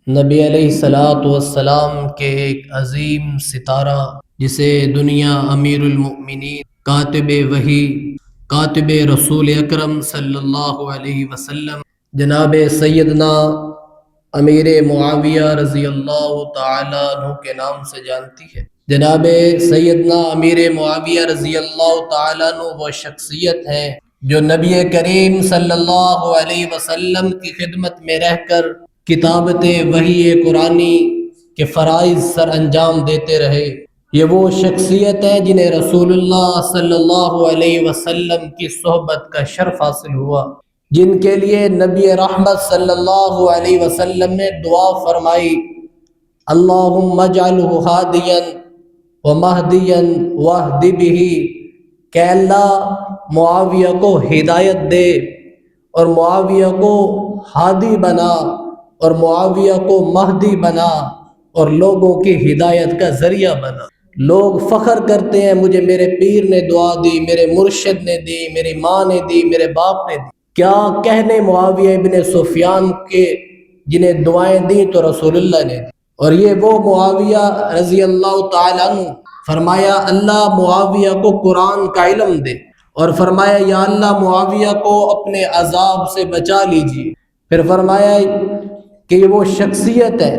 نبی علیہ الصلاۃ والسلام کے ایک عظیم ستارہ، جسے دنیا امیر المؤمنین، کاتب وحی، کاتب رسول اکرم صلی اللہ علیہ وسلم، جناب سیدنا امیر معاویہ رضی اللہ تعالیٰ عنہ کے نام سے جانتی ہے۔ جناب سیدنا امیر معاویہ رضی اللہ تعالیٰ عنہ وہ شخصیت ہے جو نبی کریم صلی اللہ علیہ وسلم کی خدمت میں رہ کر کتابت وحی قرآنی کے فرائض سر انجام دیتے رہے۔ یہ وہ شخصیت ہے جنہیں رسول اللہ صلی اللہ علیہ وسلم کی صحبت کا شرف حاصل ہوا، جن کے لیے نبی رحمت صلی اللہ علیہ وسلم نے دعا فرمائی، اللہم اجعلہ ہادیا ومہدیا واہد بہ، کہ اللہ معاویہ کو ہدایت دے اور معاویہ کو ہادی بنا اور معاویہ کو مہدی بنا اور لوگوں کی ہدایت کا ذریعہ بنا۔ لوگ فخر کرتے ہیں مجھے میرے پیر نے دعا دی، میرے مرشد نے دی، میری ماں نے دی، میرے باپ نے دی۔ کیا کہنے معاویہ ابن سفیان کے جنہیں دعائیں دی تو رسول اللہ نے دی، اور یہ وہ معاویہ رضی اللہ تعالیٰ عنہ۔ فرمایا اللہ معاویہ کو قرآن کا علم دے، اور فرمایا یا اللہ معاویہ کو اپنے عذاب سے بچا لیجیے۔ پھر فرمایا کہ یہ وہ شخصیت ہے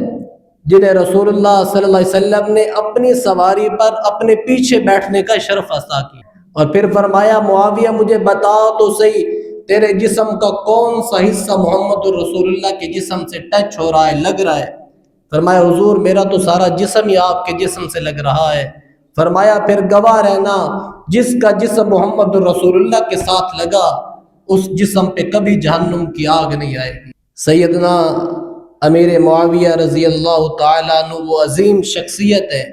جنہیں رسول اللہ صلی اللہ علیہ وسلم نے اپنی سواری پر اپنے پیچھے بیٹھنے کا شرف عطا کیا، اور پھر فرمایا معاویہ مجھے بتا تو صحیح تیرے جسم کا کون سا حصہ محمد الرسول اللہ کے جسم سے ٹچ ہو رہا ہے، لگ رہا ہے؟ فرمایا حضور میرا تو سارا جسم ہی آپ کے جسم سے لگ رہا ہے۔ فرمایا پھر گواہ رہنا، جس کا جسم محمد الرسول اللہ کے ساتھ لگا اس جسم پہ کبھی جہنم کی آگ نہیں آئے گی۔ سیدنا امیر معاویہ رضی اللہ تعالیٰ عنہ وہ عظیم شخصیت ہے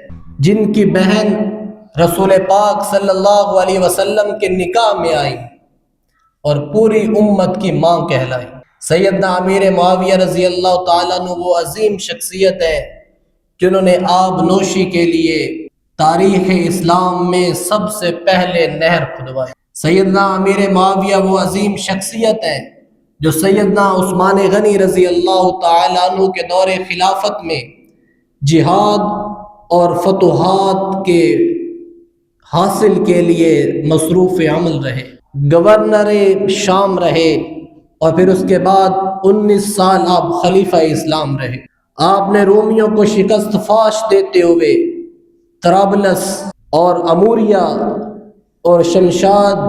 جن کی بہن رسول پاک صلی اللہ علیہ وسلم کے نکاح میں آئی اور پوری امت کی ماں کہلائی۔ سیدنا امیر معاویہ رضی اللہ تعالیٰ عنہ وہ عظیم شخصیت ہے جنہوں نے آب نوشی کے لیے تاریخ اسلام میں سب سے پہلے نہر کھدوائی۔ سیدنا امیر معاویہ وہ عظیم شخصیت ہے جو سیدنا عثمان غنی رضی اللہ تعالیٰ عنہ کے دور خلافت میں جہاد اور فتوحات کے حاصل کے لیے مصروف عمل رہے، گورنر شام رہے، اور پھر اس کے بعد 19 سال آپ خلیفہ اسلام رہے۔ آپ نے رومیوں کو شکست فاش دیتے ہوئے طرابلس اور اموریہ اور شمشاد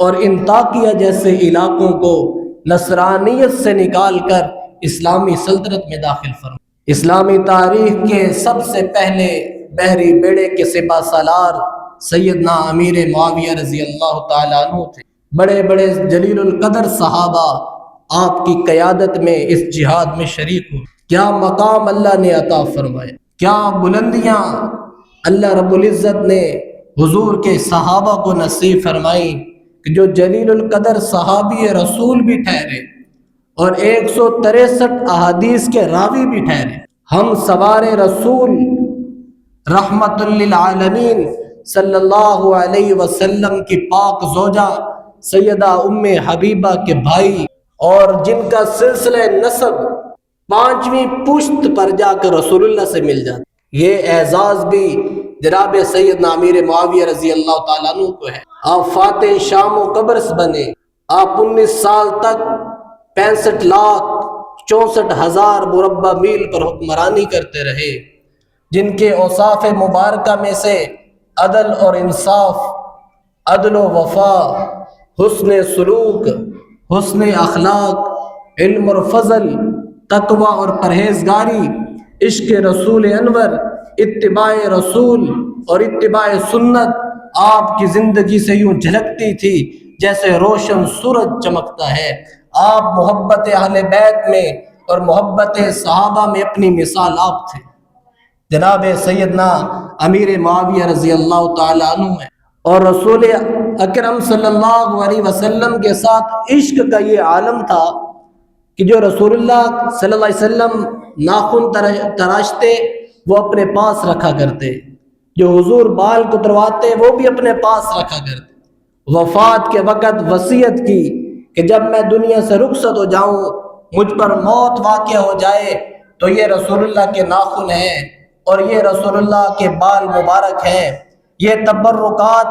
اور انطاکیہ جیسے علاقوں کو نصرانیت سے نکال کر اسلامی سلطنت میں داخل فرمایا۔ اسلامی تاریخ کے سب سے پہلے بحری بیڑے کے سپہ سالار سیدنا امیر معاویہ رضی اللہ تعالیٰ عنہ تھے۔ بڑے بڑے جلیل القدر صحابہ آپ کی قیادت میں اس جہاد میں شریک ہوئے۔ کیا مقام اللہ نے عطا فرمایا، کیا بلندیاں اللہ رب العزت نے حضور کے صحابہ کو نصیب فرمائی کہ جو جلیل القدر صحابی رسول بھی ٹھہرے اور 163 احادیث کے راوی بھی ٹھہرے۔ ہم سوار رسول رحمت للعالمین صلی اللہ علیہ وسلم کی پاک زوجہ سیدہ ام حبیبہ کے بھائی، اور جن کا سلسلہ نسب 5ویں پشت پر جا کر رسول اللہ سے مل جاتا، یہ اعزاز بھی جناب سیدنا امیر معاویہ رضی اللہ تعالیٰ عنہ کو ہے۔ آپ فاتح شام و قبرص بنے، آپ 19 سال تک 65,64,000 مربع میل پر حکمرانی کرتے رہے، جن کے اوصاف مبارکہ میں سے عدل اور انصاف، عدل و وفا، حسن سلوک، حسن اخلاق، علم اور فضل، تقوی اور پرہیزگاری، عشق رسول انور، اتباع رسول اور اتباع سنت آپ کی زندگی سے یوں جھلکتی تھی جیسے روشن سورج چمکتا ہے۔ آپ محبت اہل بیت میں اور محبت صحابہ میں اپنی مثال آپ تھے۔ جناب سیدنا امیر معاویہ رضی اللہ تعالیٰ عنہ ہے، اور رسول اکرم صلی اللہ علیہ وسلم کے ساتھ عشق کا یہ عالم تھا کہ جو رسول اللہ صلی اللہ علیہ وسلم ناخن تراشتے وہ اپنے پاس رکھا کرتے، جو حضور بال کترواتے وہ بھی اپنے پاس رکھا کرتے۔ وفات کے وقت وصیت کی کہ جب میں دنیا سے رخصت ہو جاؤں، مجھ پر موت واقع ہو جائے تو یہ رسول اللہ کے ناخن ہیں اور یہ رسول اللہ کے بال مبارک ہیں۔ یہ تبرکات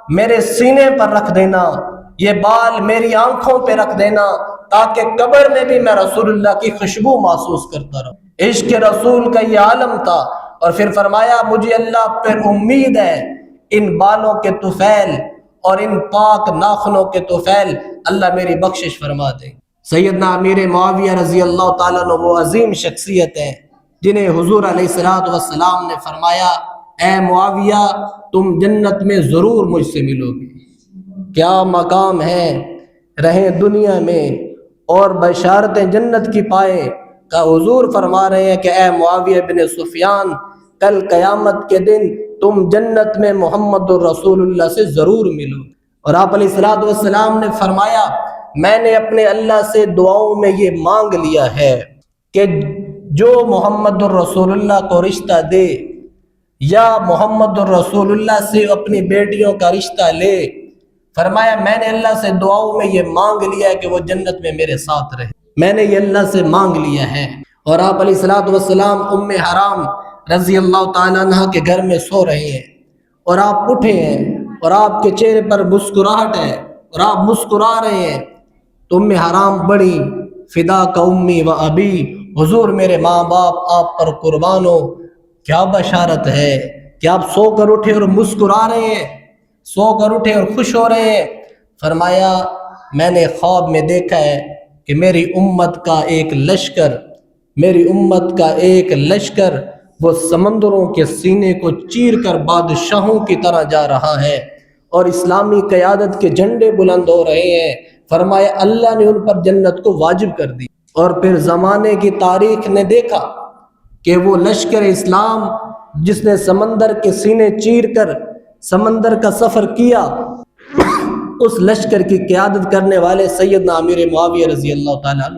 میرے سینے پر رکھ دینا، یہ بال میری آنکھوں پہ رکھ دینا، تاکہ قبر میں بھی میں رسول اللہ کی خوشبو محسوس کرتا رہوں۔ عشق رسول کا یہ عالم تھا۔ اور پھر فرمایا مجھے اللہ پر امید ہے، ان بالوں کے طفیل اور ان پاک ناخنوں کے طفیل اللہ میری بخشش فرما دے۔ سیدنا امیر معاویہ رضی اللہ تعالیٰ عنہ وہ عظیم شخصیت ہیں جنہیں حضور علیہ السلام نے فرمایا اے معاویہ تم جنت میں ضرور مجھ سے ملو گے۔ کیا مقام ہے، رہیں دنیا میں اور بشارتیں جنت کی پائے کا حضور فرما رہے ہیں کہ اے معاویہ بن سفیان کل قیامت کے دن تم جنت میں محمد الرسول اللہ سے ضرور ملو۔ اور آپ علیہ السلام نے فرمایا میں نے اپنے اللہ سے دعاؤں میں یہ مانگ لیا ہے کہ جو محمد الرسول اللہ کو رشتہ دے یا محمد الرسول اللہ سے اپنی بیٹیوں کا رشتہ لے، فرمایا میں نے اللہ سے دعاؤں میں یہ مانگ لیا ہے کہ وہ جنت میں میرے ساتھ رہے، میں نے یہ اللہ سے مانگ لیا ہے۔ اور آپ علیہ السلام ام حرام رضی اللہ تعالیٰ عنہ کے گھر میں سو رہے ہیں اور آپ اٹھے ہیں اور آپ کے چہرے پر مسکراہٹ ہے اور آپ مسکرا رہے ہیں، تو ام حرام بڑی فدا کا امی و ابی، حضور میرے ماں باپ آپ پر قربان ہو، کیا بشارت ہے کہ آپ سو کر اٹھے اور مسکرا رہے ہیں، سو کر اٹھے اور خوش ہو رہے ہیں۔ فرمایا میں نے خواب میں دیکھا ہے کہ میری امت کا ایک لشکر وہ سمندروں کے سینے کو چیر کر بادشاہوں کی طرح جا رہا ہے اور اسلامی قیادت کے جھنڈے بلند ہو رہے ہیں۔ فرمایا اللہ نے ان پر جنت کو واجب کر دی۔ اور پھر زمانے کی تاریخ نے دیکھا کہ وہ لشکر اسلام جس نے سمندر کے سینے چیر کر سمندر کا سفر کیا، اس لشکر کی قیادت کرنے والے سیدنا امیر معاویہ رضی اللہ تعالیٰ عنہ